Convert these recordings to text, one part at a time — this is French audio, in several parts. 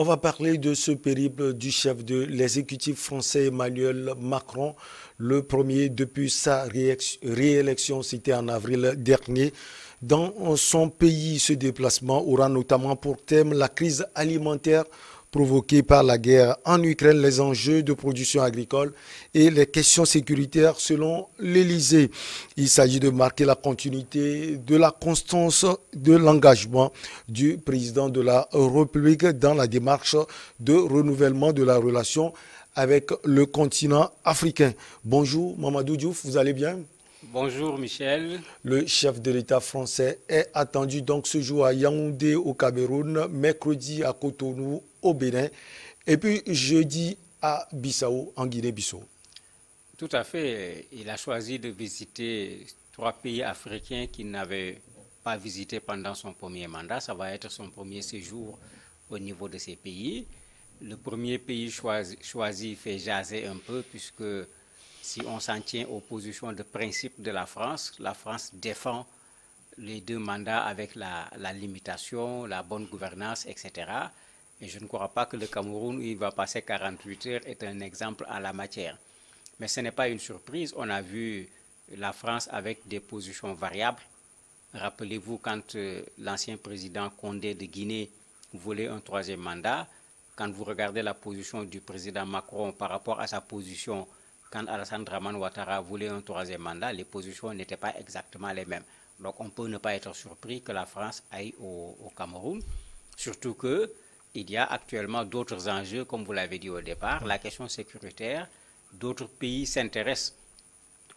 On va parler de ce périple du chef de l'exécutif français Emmanuel Macron, le premier depuis sa réélection, c'était en avril dernier. Dans son pays, ce déplacement aura notamment pour thème la crise alimentaire provoquée par la guerre en Ukraine, les enjeux de production agricole et les questions sécuritaires selon l'Élysée. Il s'agit de marquer la continuité de la constance de l'engagement du président de la République dans la démarche de renouvellement de la relation avec le continent africain. Bonjour Mamadou Diouf, vous allez bien? Bonjour Michel. Le chef de l'État français est attendu donc ce jour à Yaoundé au Cameroun, mercredi à Cotonou au Bénin et puis jeudi à Bissau en Guinée-Bissau. Tout à fait. Il a choisi de visiter trois pays africains qu'il n'avait pas visités pendant son premier mandat. Ça va être son premier séjour au niveau de ces pays. Le premier pays choisi fait jaser un peu puisque si on s'en tient aux positions de principe de la France défend les deux mandats avec la limitation, la bonne gouvernance, etc. Et je ne crois pas que le Cameroun, où il va passer 48 heures, est un exemple en la matière. Mais ce n'est pas une surprise. On a vu la France avec des positions variables. Rappelez-vous quand l'ancien président Condé de Guinée voulait un troisième mandat. Quand vous regardez la position du président Macron par rapport à sa position quand Alassane Dramane Ouattara voulait un troisième mandat, les positions n'étaient pas exactement les mêmes. Donc on peut ne pas être surpris que la France aille au Cameroun. Surtout qu'il y a actuellement d'autres enjeux, comme vous l'avez dit au départ, la question sécuritaire. D'autres pays s'intéressent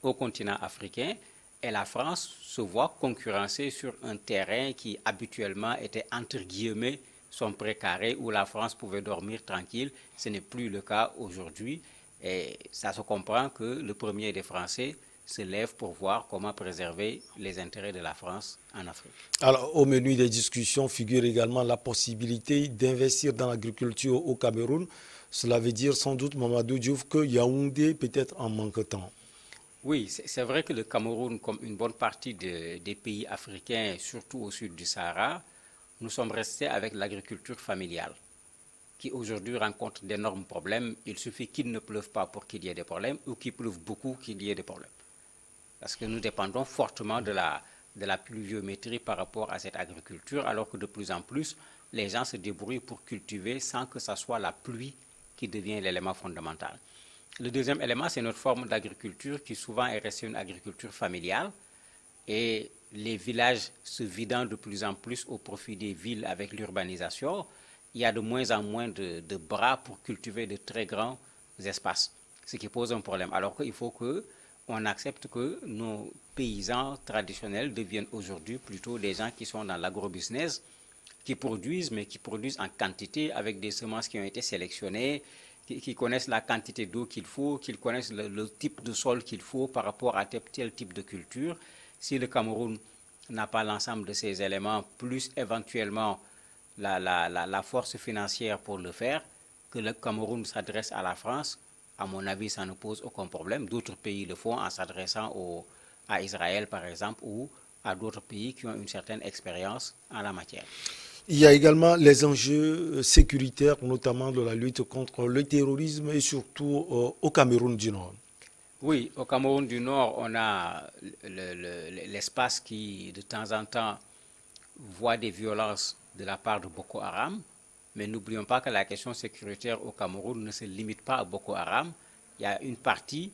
au continent africain et la France se voit concurrencée sur un terrain qui habituellement était entre guillemets son précaré où la France pouvait dormir tranquille. Ce n'est plus le cas aujourd'hui et ça se comprend que le premier des Français se lève pour voir comment préserver les intérêts de la France en Afrique. Alors, au menu des discussions figure également la possibilité d'investir dans l'agriculture au Cameroun. Cela veut dire sans doute, Mamadou Diouf, que Yaoundé peut-être en manque de temps. Oui, c'est vrai que le Cameroun, comme une bonne partie des pays africains, surtout au sud du Sahara, nous sommes restés avec l'agriculture familiale, qui aujourd'hui rencontre d'énormes problèmes. Il suffit qu'il ne pleuve pas pour qu'il y ait des problèmes, ou qu'il pleuve beaucoup qu'il y ait des problèmes. Parce que nous dépendons fortement de la pluviométrie par rapport à cette agriculture, alors que de plus en plus, les gens se débrouillent pour cultiver sans que ce soit la pluie qui devient l'élément fondamental. Le deuxième élément, c'est notre forme d'agriculture qui souvent est restée une agriculture familiale et les villages se vidant de plus en plus au profit des villes avec l'urbanisation, il y a de moins en moins de bras pour cultiver de très grands espaces, ce qui pose un problème. Alors qu'il faut qu'on accepte que nos paysans traditionnels deviennent aujourd'hui plutôt des gens qui sont dans l'agrobusiness, qui produisent, mais qui produisent en quantité avec des semences qui ont été sélectionnées, qui connaissent la quantité d'eau qu'il faut, qui connaissent le type de sol qu'il faut par rapport à tel type de culture. Si le Cameroun n'a pas l'ensemble de ces éléments, plus éventuellement la force financière pour le faire, que le Cameroun s'adresse à la France, à mon avis, ça ne pose aucun problème. D'autres pays le font en s'adressant à Israël, par exemple, ou à d'autres pays qui ont une certaine expérience en la matière. Il y a également les enjeux sécuritaires, notamment de la lutte contre le terrorisme et surtout au Cameroun du Nord. Oui, au Cameroun du Nord, on a l'espace qui, de temps en temps, voit des violences de la part de Boko Haram. Mais n'oublions pas que la question sécuritaire au Cameroun ne se limite pas à Boko Haram. Il y a une partie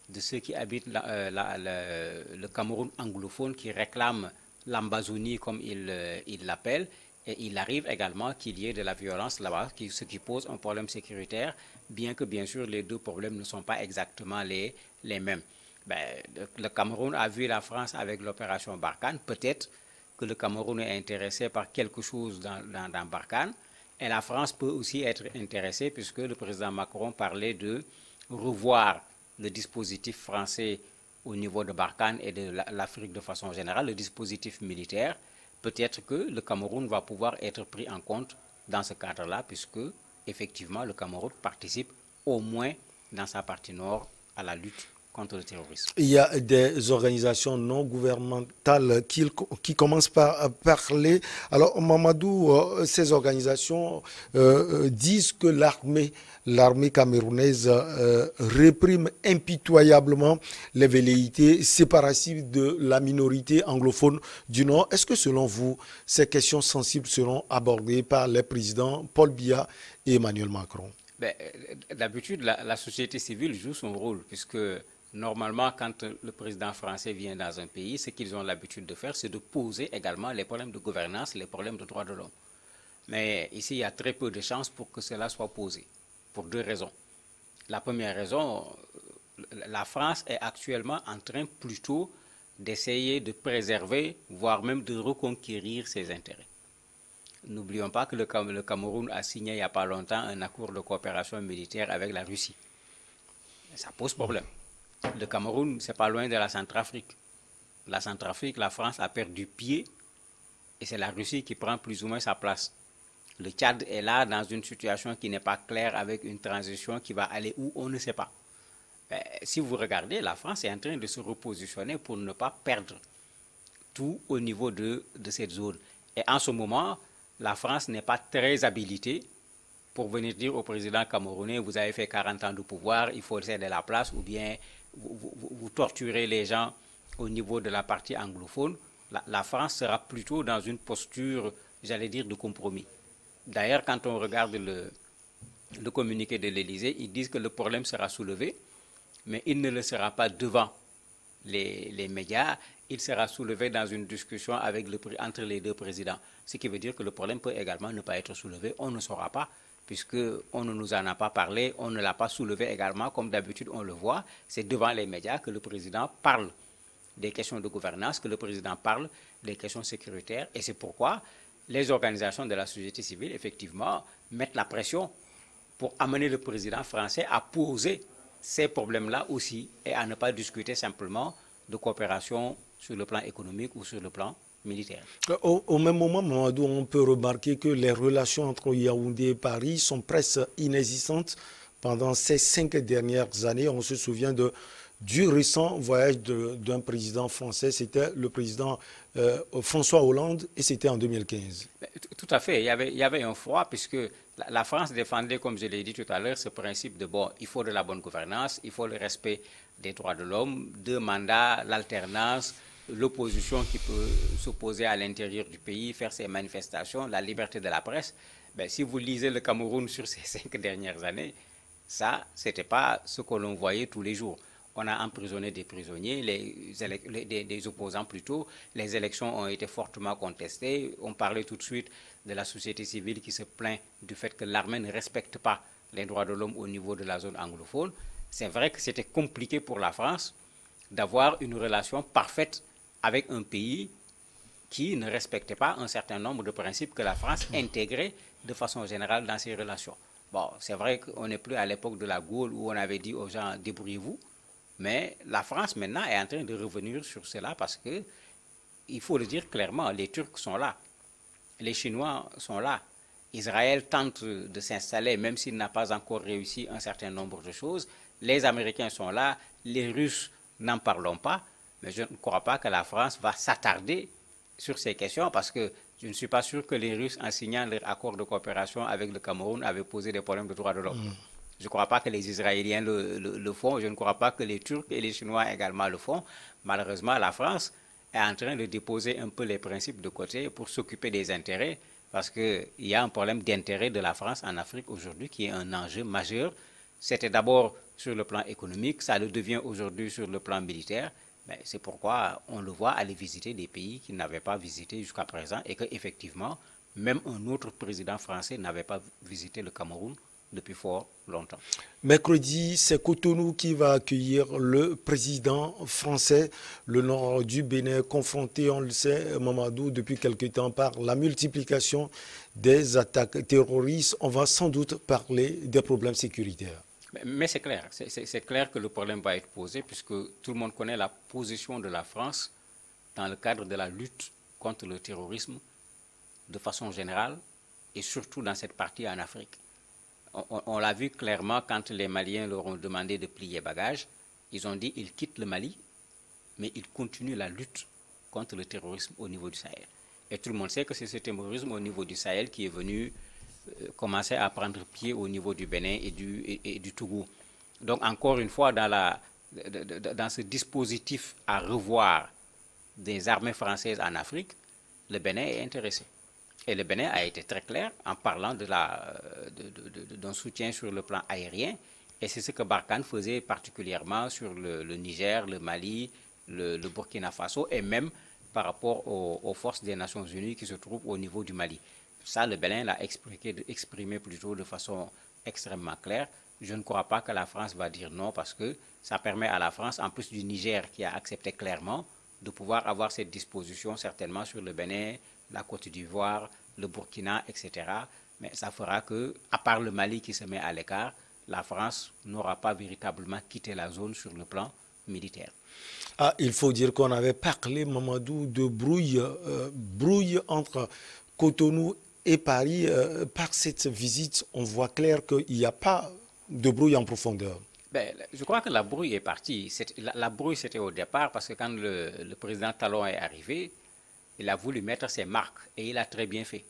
de ceux qui habitent le Cameroun anglophone qui réclament l'Ambazonie comme ils l'appellent. Et il arrive également qu'il y ait de la violence là-bas, ce qui pose un problème sécuritaire, bien que bien sûr les deux problèmes ne sont pas exactement les mêmes. Ben, le Cameroun a vu la France avec l'opération Barkhane. Peut-être que le Cameroun est intéressé par quelque chose dans Barkhane. Et la France peut aussi être intéressée puisque le président Macron parlait de revoir le dispositif français au niveau de Barkhane et de l'Afrique de façon générale, le dispositif militaire. Peut-être que le Cameroun va pouvoir être pris en compte dans ce cadre-là, puisque effectivement le Cameroun participe au moins dans sa partie nord à la lutte contre le terrorisme. Il y a des organisations non gouvernementales qui commencent par parler. Alors, Mamadou, ces organisations disent que l'armée camerounaise réprime impitoyablement les velléités séparatistes de la minorité anglophone du Nord. Est-ce que, selon vous, ces questions sensibles seront abordées par les présidents Paul Biya et Emmanuel Macron? Ben, d'habitude, la société civile joue son rôle, puisque normalement, quand le président français vient dans un pays, ce qu'ils ont l'habitude de faire, c'est de poser également les problèmes de gouvernance, les problèmes de droits de l'homme. Mais ici, il y a très peu de chances pour que cela soit posé, pour deux raisons. La première raison, la France est actuellement en train plutôt d'essayer de préserver, voire même de reconquérir ses intérêts. N'oublions pas que le Cameroun a signé il n'y a pas longtemps un accord de coopération militaire avec la Russie. Ça pose problème. Le Cameroun, c'est pas loin de la Centrafrique. La Centrafrique, la France a perdu pied et c'est la Russie qui prend plus ou moins sa place. Le Tchad est là dans une situation qui n'est pas claire avec une transition qui va aller où on ne sait pas. Si vous regardez, la France est en train de se repositionner pour ne pas perdre tout au niveau de cette zone. Et en ce moment, la France n'est pas très habilitée pour venir dire au président camerounais, vous avez fait 40 ans de pouvoir, il faut céder la place, ou bien vous torturez les gens au niveau de la partie anglophone. La France sera plutôt dans une posture, j'allais dire, de compromis. D'ailleurs, quand on regarde le communiqué de l'Élysée, ils disent que le problème sera soulevé, mais il ne le sera pas devant les médias, il sera soulevé dans une discussion entre les deux présidents. Ce qui veut dire que le problème peut également ne pas être soulevé, on ne saura pas, puisqu'on ne nous en a pas parlé, on ne l'a pas soulevé également, comme d'habitude on le voit, c'est devant les médias que le président parle des questions de gouvernance, que le président parle des questions sécuritaires, et c'est pourquoi les organisations de la société civile, effectivement, mettent la pression pour amener le président français à poser ces problèmes-là aussi et à ne pas discuter simplement de coopération sur le plan économique ou sur le plan militaire. Au même moment, Mamadou, on peut remarquer que les relations entre Yaoundé et Paris sont presque inexistantes pendant ces 5 dernières années. On se souvient du récent voyage d'un président français, c'était le président François Hollande, et c'était en 2015. Tout à fait, il y avait un froid, puisque la France défendait, comme je l'ai dit tout à l'heure, ce principe de, bon, il faut de la bonne gouvernance, il faut le respect des droits de l'homme, 2 mandats, l'alternance, l'opposition qui peut s'opposer à l'intérieur du pays, faire ses manifestations, la liberté de la presse. Ben, si vous lisez le Cameroun sur ces 5 dernières années, ça, ce n'était pas ce que l'on voyait tous les jours. On a emprisonné des prisonniers, des opposants plutôt. Les élections ont été fortement contestées. On parlait tout de suite de la société civile qui se plaint du fait que l'armée ne respecte pas les droits de l'homme au niveau de la zone anglophone. C'est vrai que c'était compliqué pour la France d'avoir une relation parfaite avec un pays qui ne respectait pas un certain nombre de principes que la France intégrait de façon générale dans ses relations. Bon, c'est vrai qu'on n'est plus à l'époque de la Gaule où on avait dit aux gens « débrouillez-vous ». Mais la France maintenant est en train de revenir sur cela parce que, il faut le dire clairement, les Turcs sont là, les Chinois sont là. Israël tente de s'installer, même s'il n'a pas encore réussi un certain nombre de choses. Les Américains sont là, les Russes n'en parlons pas, mais je ne crois pas que la France va s'attarder sur ces questions parce que je ne suis pas sûr que les Russes, en signant leur accord de coopération avec le Cameroun, avaient posé des problèmes de droits de l'homme. Je ne crois pas que les Israéliens le font, je ne crois pas que les Turcs et les Chinois également le font. Malheureusement, la France est en train de déposer un peu les principes de côté pour s'occuper des intérêts, parce qu'il y a un problème d'intérêt de la France en Afrique aujourd'hui qui est un enjeu majeur. C'était d'abord sur le plan économique, ça le devient aujourd'hui sur le plan militaire. C'est pourquoi on le voit aller visiter des pays qu'il n'avait pas visités jusqu'à présent et qu'effectivement, même un autre président français n'avait pas visité le Cameroun depuis fort longtemps. Mercredi, c'est Cotonou qui va accueillir le président français, le nord du Bénin, confronté, on le sait, Mamadou, depuis quelque temps par la multiplication des attaques terroristes. On va sans doute parler des problèmes sécuritaires. Mais c'est clair, c'est clair que le problème va être posé puisque tout le monde connaît la position de la France dans le cadre de la lutte contre le terrorisme de façon générale et surtout dans cette partie en Afrique. On l'a vu clairement quand les Maliens leur ont demandé de plier bagages. Ils ont dit qu'ils quittent le Mali, mais ils continuent la lutte contre le terrorisme au niveau du Sahel. Et tout le monde sait que c'est ce terrorisme au niveau du Sahel qui est venu commencer à prendre pied au niveau du Bénin et du Togo. Donc encore une fois, dans ce dispositif à revoir des armées françaises en Afrique, le Bénin est intéressé. Et le Bénin a été très clair en parlant d'un soutien sur le plan aérien. Et c'est ce que Barkhane faisait particulièrement sur le Niger, le Mali, le Burkina Faso et même par rapport aux forces des Nations Unies qui se trouvent au niveau du Mali. Ça, le Bénin l'a exprimé plutôt de façon extrêmement claire. Je ne crois pas que la France va dire non parce que ça permet à la France, en plus du Niger qui a accepté clairement, de pouvoir avoir cette disposition certainement sur le Bénin, la Côte d'Ivoire, le Burkina, etc. Mais ça fera que, à part le Mali qui se met à l'écart, la France n'aura pas véritablement quitté la zone sur le plan militaire. Ah, il faut dire qu'on avait parlé, Mamadou, de brouille entre Cotonou et Paris. Par cette visite, on voit clair qu'il n'y a pas de brouille en profondeur. Ben, je crois que la brouille est partie. La brouille, c'était au départ parce que quand le président Talon est arrivé, il a voulu mettre ses marques et il a très bien fait.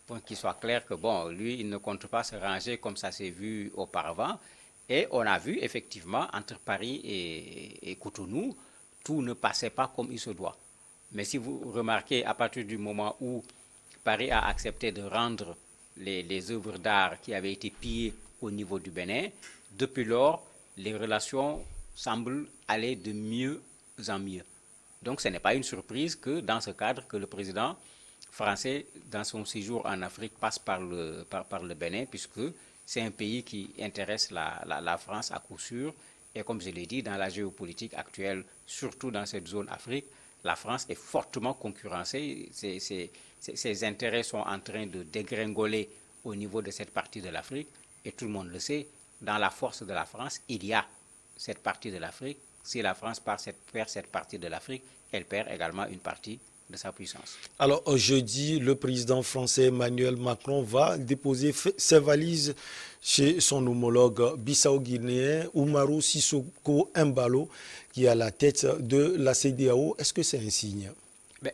Pour qu'il soit clair que, bon, lui, il ne compte pas se ranger comme ça s'est vu auparavant. Et on a vu, effectivement, entre Paris et Cotonou, tout ne passait pas comme il se doit. Mais si vous remarquez, à partir du moment où Paris a accepté de rendre les œuvres d'art qui avaient été pillées au niveau du Bénin, depuis lors, les relations semblent aller de mieux en mieux. Donc ce n'est pas une surprise que dans ce cadre que le président français, dans son séjour en Afrique, passe par le Bénin, puisque c'est un pays qui intéresse la France à coup sûr. Et comme je l'ai dit, dans la géopolitique actuelle, surtout dans cette zone Afrique, la France est fortement concurrencée. Ses intérêts sont en train de dégringoler au niveau de cette partie de l'Afrique. Et tout le monde le sait, dans la force de la France, il y a cette partie de l'Afrique. Si la France perd cette partie de l'Afrique, elle perd également une partie de sa puissance. Alors, jeudi, le président français Emmanuel Macron va déposer ses valises chez son homologue bissau-guinéen Umaru Sissoko Embalo, qui est à la tête de la CEDEAO. Est-ce que c'est un signe?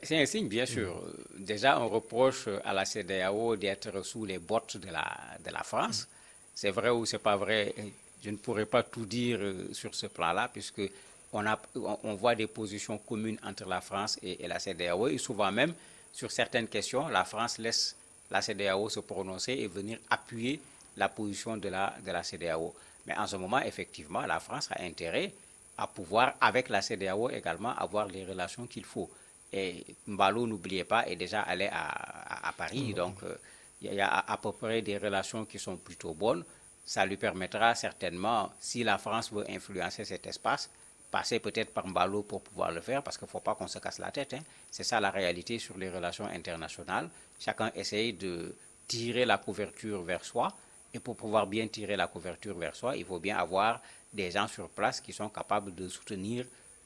C'est un signe, bien sûr. Déjà, on reproche à la CEDEAO d'être sous les bottes de la France. C'est vrai ou c'est pas vrai? Je ne pourrais pas tout dire sur ce plan-là, puisque on voit des positions communes entre la France et la CEDEAO. Et souvent même, sur certaines questions, la France laisse la CEDEAO se prononcer et venir appuyer la position de la CEDEAO. Mais en ce moment, effectivement, la France a intérêt à pouvoir, avec la CEDEAO également, avoir les relations qu'il faut. Et Mbalo, n'oubliez pas, est déjà allé à Paris. Donc, il y a à peu près des relations qui sont plutôt bonnes. Ça lui permettra certainement, si la France veut influencer cet espace, passer peut-être par Mbalo pour pouvoir le faire, parce qu'il ne faut pas qu'on se casse la tête. C'est ça la réalité sur les relations internationales. Chacun essaye de tirer la couverture vers soi. Et pour pouvoir bien tirer la couverture vers soi, il faut bien avoir des gens sur place qui sont capables de soutenir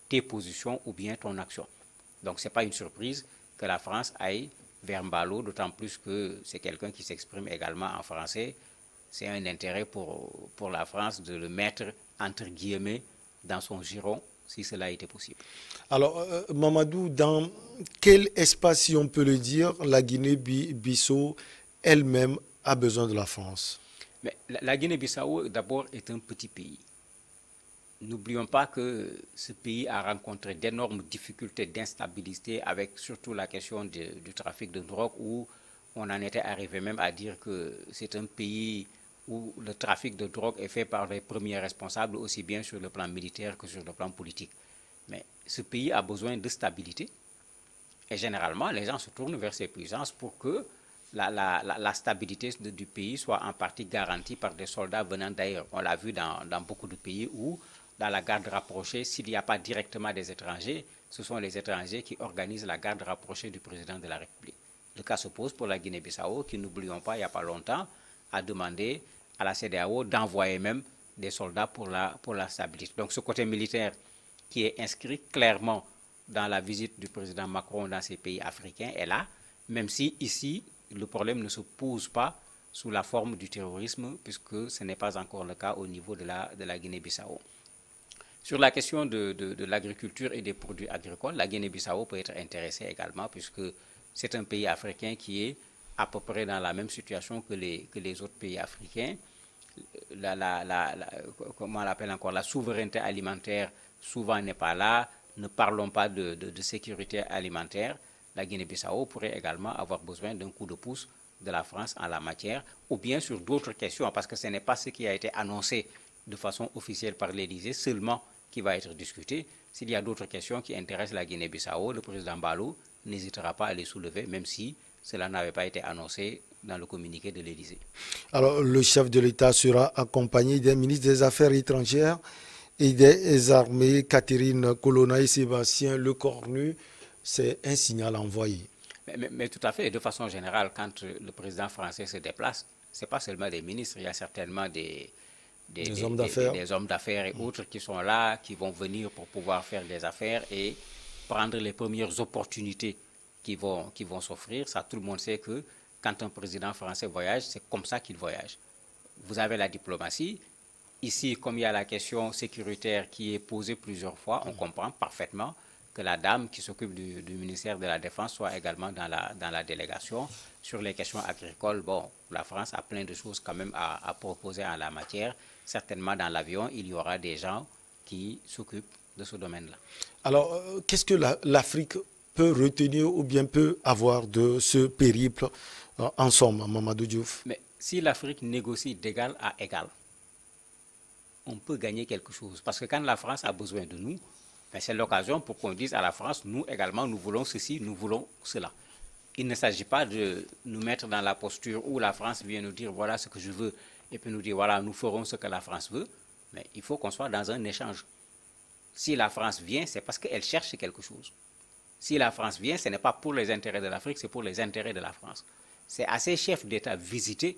tes positions ou bien ton action. Donc, ce n'est pas une surprise que la France aille vers Mbalo, d'autant plus que c'est quelqu'un qui s'exprime également en français. C'est un intérêt pour la France de le mettre, entre guillemets, dans son giron, si cela était possible. Alors, Mamadou, dans quel espace, si on peut le dire, la Guinée-Bissau elle-même a besoin de la France? Mais la Guinée-Bissau, d'abord, est un petit pays. N'oublions pas que ce pays a rencontré d'énormes difficultés d'instabilité avec surtout la question du trafic de drogue où on en était arrivé même à dire que c'est un pays où le trafic de drogue est fait par les premiers responsables aussi bien sur le plan militaire que sur le plan politique. Mais ce pays a besoin de stabilité et généralement les gens se tournent vers ces puissances pour que la stabilité du pays soit en partie garantie par des soldats venant d'ailleurs. On l'a vu dans beaucoup de pays où dans la garde rapprochée, s'il n'y a pas directement des étrangers, ce sont les étrangers qui organisent la garde rapprochée du président de la République. Le cas se pose pour la Guinée-Bissau, qui, n'oublions pas, il n'y a pas longtemps, a demandé à la CEDEAO d'envoyer même des soldats pour la stabilité. Donc ce côté militaire qui est inscrit clairement dans la visite du président Macron dans ces pays africains est là, même si ici, le problème ne se pose pas sous la forme du terrorisme, puisque ce n'est pas encore le cas au niveau de la Guinée-Bissau. Sur la question de l'agriculture et des produits agricoles, la Guinée-Bissau peut être intéressée également puisque c'est un pays africain qui est à peu près dans la même situation que les autres pays africains. Comment on l'appelle encore, la souveraineté alimentaire souvent n'est pas là. Ne parlons pas de sécurité alimentaire. La Guinée-Bissau pourrait également avoir besoin d'un coup de pouce de la France en la matière, ou bien sur d'autres questions, parce que ce n'est pas ce qui a été annoncé de façon officielle par l'Élysée seulement qui va être discuté. S'il y a d'autres questions qui intéressent la Guinée-Bissau, le président Barroso n'hésitera pas à les soulever, même si cela n'avait pas été annoncé dans le communiqué de l'Élysée. Alors, le chef de l'État sera accompagné des ministres des Affaires étrangères et des armées, Catherine Colonna et Sébastien Lecornu. C'est un signal envoyé. Mais tout à fait, de façon générale, quand le président français se déplace, ce n'est pas seulement des ministres, il y a certainement des hommes d'affaires et autres qui sont là, qui vont venir pour pouvoir faire des affaires et prendre les premières opportunités qui vont s'offrir. Ça, tout le monde sait que quand un président français voyage, c'est comme ça qu'il voyage. Vous avez la diplomatie. Ici, comme il y a la question sécuritaire qui est posée plusieurs fois, on comprend parfaitement que la dame qui s'occupe du ministère de la Défense soit également dans la délégation. Sur les questions agricoles, bon, la France a plein de choses quand même à proposer en la matière. Certainement, dans l'avion, il y aura des gens qui s'occupent de ce domaine-là. Alors, qu'est-ce que l'Afrique peut retenir ou bien peut avoir de ce périple en somme, Mamadou Diouf? Mais si l'Afrique négocie d'égal à égal, on peut gagner quelque chose. Parce que quand la France a besoin de nous, ben c'est l'occasion pour qu'on dise à la France, nous également, nous voulons ceci, nous voulons cela. Il ne s'agit pas de nous mettre dans la posture où la France vient nous dire, voilà ce que je veux, et puis nous dire, voilà, nous ferons ce que la France veut. Mais il faut qu'on soit dans un échange. Si la France vient, c'est parce qu'elle cherche quelque chose. Si la France vient, ce n'est pas pour les intérêts de l'Afrique, c'est pour les intérêts de la France. C'est à ces chefs d'État visités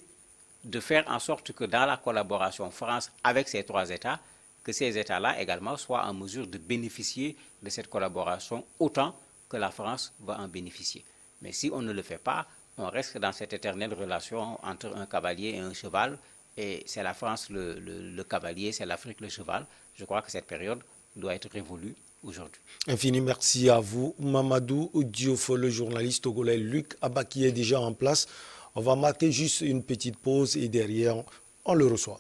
de faire en sorte que dans la collaboration France avec ces trois États, que ces États-là également soient en mesure de bénéficier de cette collaboration autant que la France va en bénéficier. Mais si on ne le fait pas, on reste dans cette éternelle relation entre un cavalier et un cheval, et c'est la France le cavalier, c'est l'Afrique le cheval. Je crois que cette période doit être révolue aujourd'hui. Infini merci à vous, Mamadou Diouf, le journaliste togolais Luc Abba qui est déjà en place. On va marquer juste une petite pause et derrière, on le reçoit.